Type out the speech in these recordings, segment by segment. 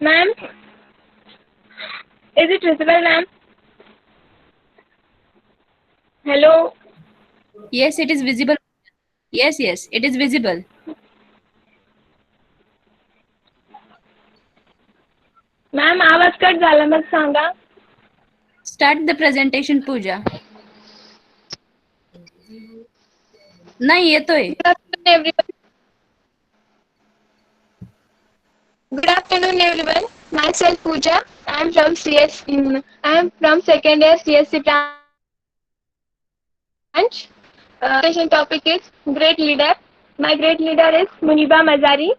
Ma'am, is it visible, ma'am? Hello, Yes, it is visible. Yes, it is visible. ma'am, आवाज cut झाला मग सांगा. Start the presentation, Pooja. नाही येतोय. Good afternoon, everyone. Good afternoon, everyone. Myself Pooja. I am from I am from second year CSC branch. Presentation topic is great leader. My great leader is Muniba Mazari.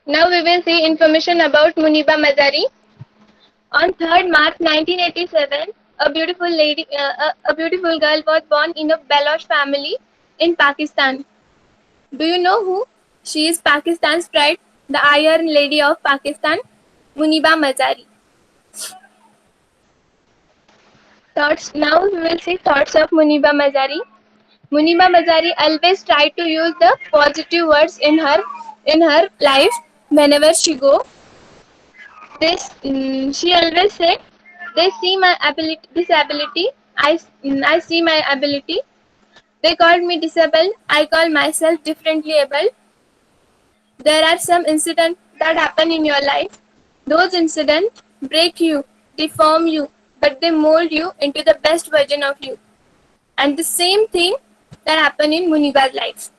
Now we will see information about Muniba Mazari. On 3rd March 1987, a beautiful girl was born in a Baloch family in Pakistan. Do you know who? She is Pakistan's pride, the Iron Lady of Pakistan, Muniba Mazari. Thoughts. Now we will see thoughts of Muniba Mazari. Muniba Mazari always tried to use the positive words in her life whenever she go. She always said, "They see my ability, disability. I see my ability. They called me disabled. I call myself differently able. There are some incidents that happen in your life. Those incidents break you, deform you, but they mold you into the best version of you." And the same thing that happened in Muniba's life.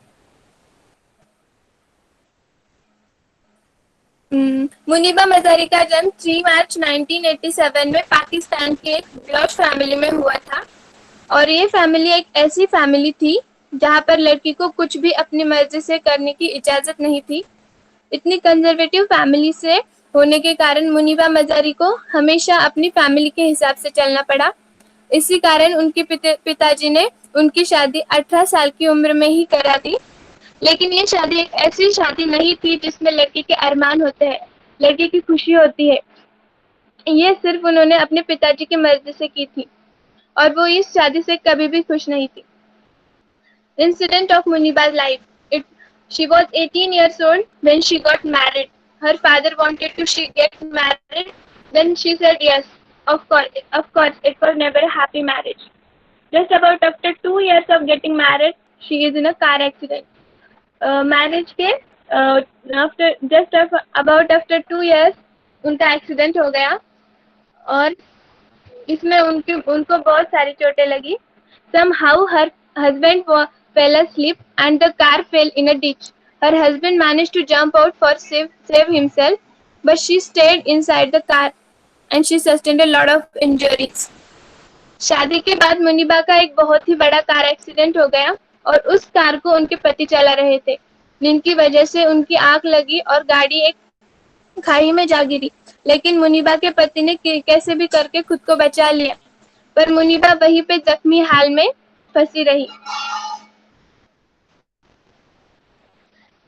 Muniba Mazari का जन्म 3 मार्च 1987 में पाकिस्तान के एक blotch family में हुआ था और ये फैमिली एक ऐसी फैमिली थी जहाँ पर लड़की को कुछ भी अपनी मर्जी से करने की इजाजत नहीं थी। इतनी कंजर्वेटिव फैमिली से होने के कारण मुनीबा मजारी को हमेशा अपनी फैमिली के हिसाब से चलना पड़ा। इसी कारण उनके पिताजी ने उनकी शादी 18 साल की उम्र में ही करा दी। लेकिन ये शादी एक ऐसी शादी नहीं थी जिसमें लड़की के अरमान होते हैं, लड़की की खुशी होती है। ये सिर्फ उन्होंने अपने पिताजी की मर्जी से की थी और वो इस शादी से कभी भी खुश नहीं थी। Incident of Muniba's life. She was 18 years old when she got married. Her father wanted to she get married. Then she said yes. Of course, it was never a happy marriage. Just about after 2 years of getting married, she is in a car accident. Marriage के after just about after 2 years उनका accident हो गया और इसमें उनको बहुत सारी चोटें लगी। Somehow her husband fell asleep and the car fell in a ditch. Her husband managed to jump out for save himself, but she stayed inside the car and she sustained a lot of injuries. शादी के बाद मुनीबा का एक बहुत ही बड़ा car accident हो गया और उस कार को उनके पति चला रहे थे, जिनकी वजह से उनकी आग लगी और गाड़ी एक खाई में जा गिरी। लेकिन मुनीबा के पति ने कैसे भी करके खुद को बचा लिया, पर मुनीबा वहीं पे जख्मी हाल में फंसी रही।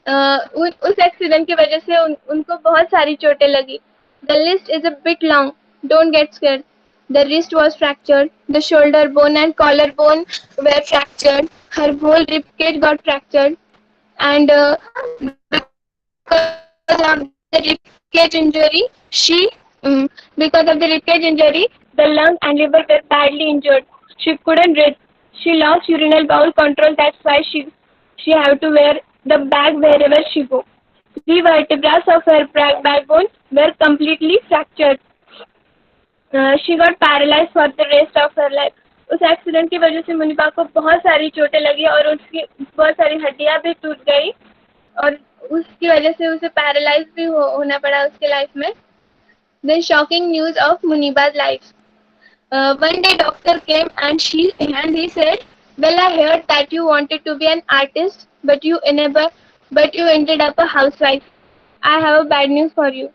उस एक्सीडेंट की वजह से उनको बहुत सारी चोटें लगी। The list is a bit long, don't get scared. The wrist was fractured, the shoulder bone and collarbone were fractured, her whole rib cage got fractured, and because of the rib cage injury, because of the rib cage injury, the lung and liver were badly injured. She couldn't breathe. She lost urinary bowel control. That's why she had to wear the bag wherever she go. The vertebrae of her backbone were completely fractured. She got paralyzed for the rest of her life. उस accident की वजह से मुनीबा को बहुत सारी चोटें लगी और उसकी बहुत सारी हड्डियां भी टूट गई और उसकी वजह से उसे पैरालाइज भी होना पड़ा उसके लाइफ में। Then shocking news of Muniba's life. One day doctor came and he said, "Well, I heard that you wanted to be an artist, but you ended up a housewife. I have a bad news for you.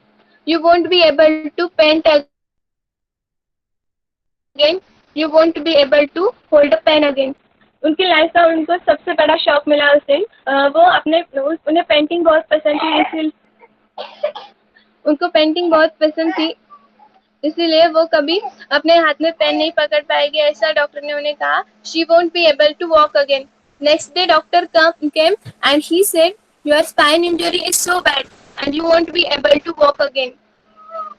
You won't be able to paint again. You won't be able to hold a pen again." उनकी life का उनको सबसे बड़ा शौक मिला उस दिन। उन्हें पेंटिंग बहुत पसंद थी, उनको पेंटिंग बहुत पसंद थी, इसीलिए वो कभी अपने हाथ में पेन नहीं पकड़ पाएगी, ऐसा डॉक्टर ने उन्हें कहा। She won't be able to walk again. Next day doctor came and he said, your spine injury is so bad, and you won't be able to walk again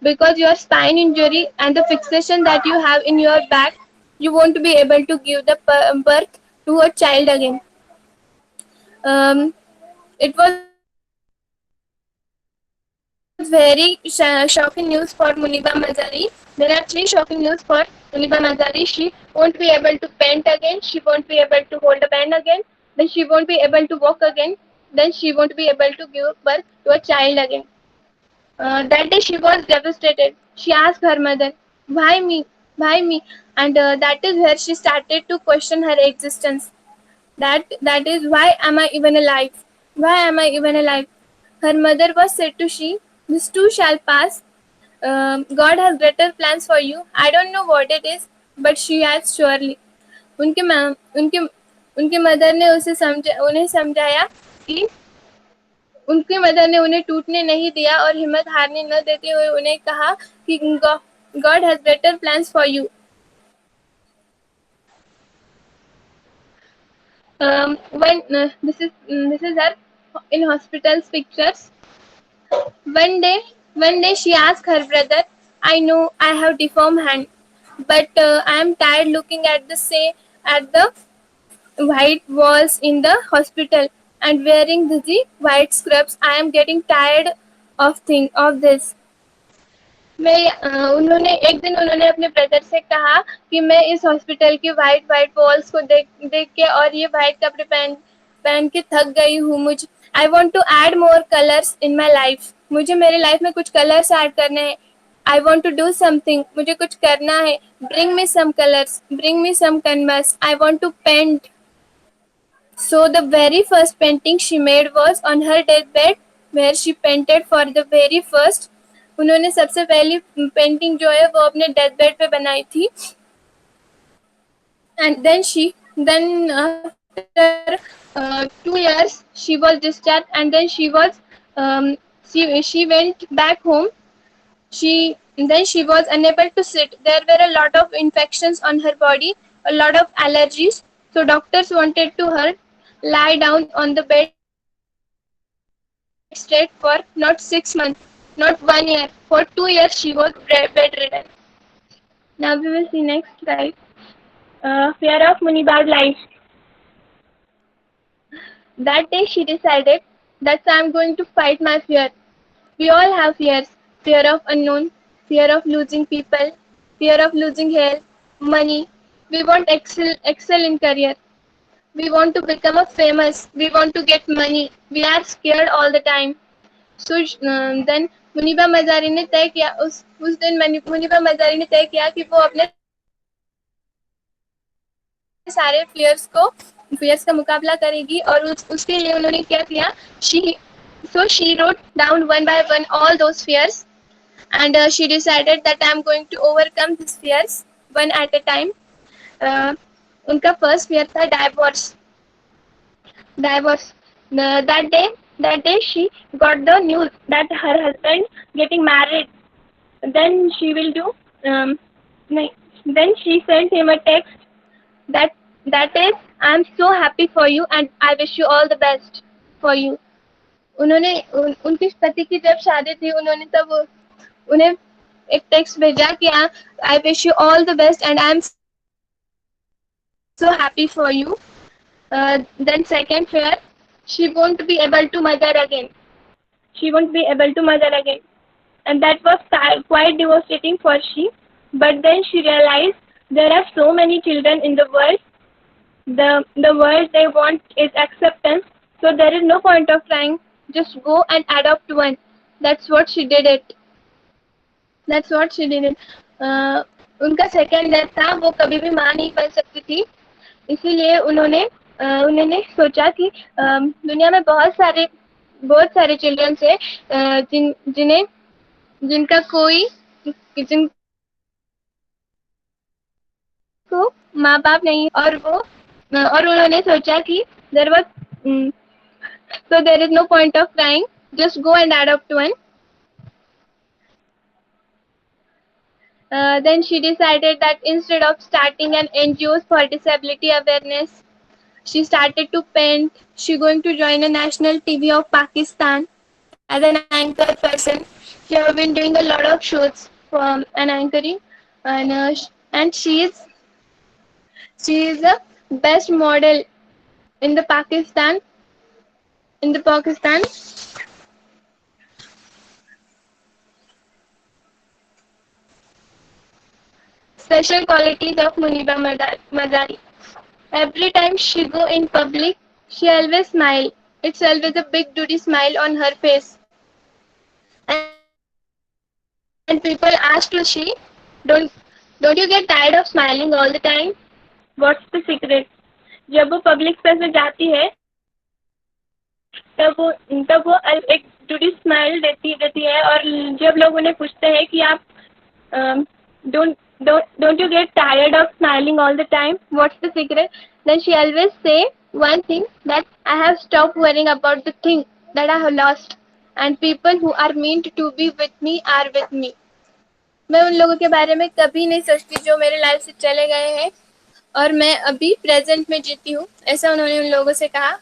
because your spine injury and the fixation that you have in your back, you won't be able to give the birth to a child again. um, it was very shocking news for Muniba Mazari. There are three shocking news for Muniba Mazari. She won't be able to paint again. She won't be able to hold a pen again. Then she won't be able to walk again. Then she won't be able to give birth to a child again. That day she was devastated. She asked her mother, "Why me? Why me?" And that is where she started to question her existence. That is, why am I even alive? Why am I even alive? Her mother was said to she, "This too shall pass. God has greater plans for you. I don't know what it is, but she has surely." उनके उनके उनके mother ने उन्हें समझाया कि उनकी mother ने उन्हें टूटने नहीं दिया और हिम्मत हारने न देते हुए उन्हें कहा कि God has better plans for you. When this is her in hospital's pictures. One day she asked her brother, "I know I have deformed hand, but I am tired looking at the white walls in the hospital and wearing the white scrubs. I am getting tired of this." उन्होंने एक दिन अपने brother से कहा कि मैं इस hospital की वाइट वाइट वॉल्स को देख देख के और ये वाइट कपड़े पहन पहन के थक गई हूँ. मुझे I want to add more colours in my life. मुझे मेरे लाइफ में कुछ कलर्स ऐड करने हैं. I want to do something. मुझे कुछ करना है. Bring me some colours. Bring me some canvas. I want to paint. So the very first painting she made was on her deathbed, where she painted for the very first. उन्होंने सबसे पहली painting जो है वो अपने death bed पे बनाई थी. And then after 2 years she was discharged, and then she went back home. She was unable to sit. There were a lot of infections on her body, a lot of allergies. So doctors wanted to her lie down on the bed straight for not 6 months, not 1 year, for 2 years she was bedridden. Now we will see next slide. Fear of Muniba's life. That day she decided that I'm going to fight my fear. We all have fears. Fear of unknown, fear of losing people, fear of losing health, money. We want excel in career. We want to become a famous. We want to get money. We are scared all the time. So then Muniba Mazari ने तय किया उस दिन मुनीबा मजारी ने तय किया कि वो अपने सारे फियर्स का मुकाबला करेगी. और उसके लिए उन्होंने क्या किया, she wrote down one by one all those fears, and she decided that I am going to overcome these fears one at a time. उनका फर्स्ट फियर था divorce. That day she got the news that her husband getting married. Then she will do. Then she sent him a text that is, I am so happy for you and I wish you all the best for you. उन्होंने उनके पति की जब शादी थी उन्होंने तब उन्हें एक टेक्स्ट भेजा कि I wish you all the best and I am so happy for you. Then second fear, she won't be able to mother again. She won't be able to mother again. And that was quite devastating for she. But then she realized there are so many children in the world. The world they want is acceptance. So there is no point of trying. Just go and adopt one. That's what she did it. उनका second death था, वो कभी भी माँ नहीं बन सकती थी. इसीलिए उन्होंने सोचा कि दुनिया में बहुत सारे चिल्ड्रंस है जिनका कोई को माँ बाप नहीं. और उन्होंने सोचा कि so there is no point of crying, just go and adopt one. Then she decided that instead of starting an NGO for disability awareness, she started to paint. She going to join a national TV of Pakistan. as an anchor person. She have been doing a lot of shows from an anchoring, and she is the best model in the Pakistan. Special qualities of Muniba Mazari. Every time she go in public, she always smile. It's always a big duty smile on her face. And people ask to she, don't don't you get tired of smiling all the time? What's the secret? जब वो public place में जाती है तब वो एक Dudi smile देती है, और जब लोग उन्हें पूछते हैं कि आप don't you get tired of smiling all the time? What's the secret? Then she always say one thing, that I have stopped worrying about the thing that I have lost, and people who are meant to be with me are with me. मैं उन लोगों के बारे में कभी नहीं सोचती जो मेरे लाइफ से चले गए हैं, और मैं अभी प्रेजेंट में जीती हूँ, ऐसा उन्होंने उन लोगों से कहा.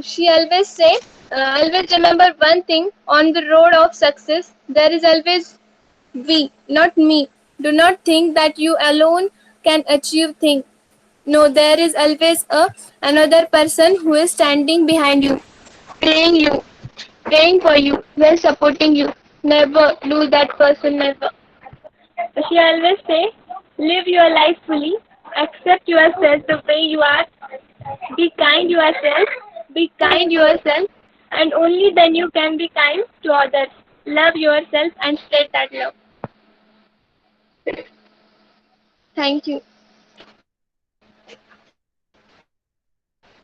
She always say, always remember one thing, on the road of success, there is always we, not me. Do not think that you alone can achieve things. No, there is always another person who is standing behind you, praying you, praying for you, well supporting you. Never lose that person, never. She always say, live your life fully, accept yourself the way you are, be kind yourself, and only then you can be kind to others. Love yourself and spread that love. Thank you.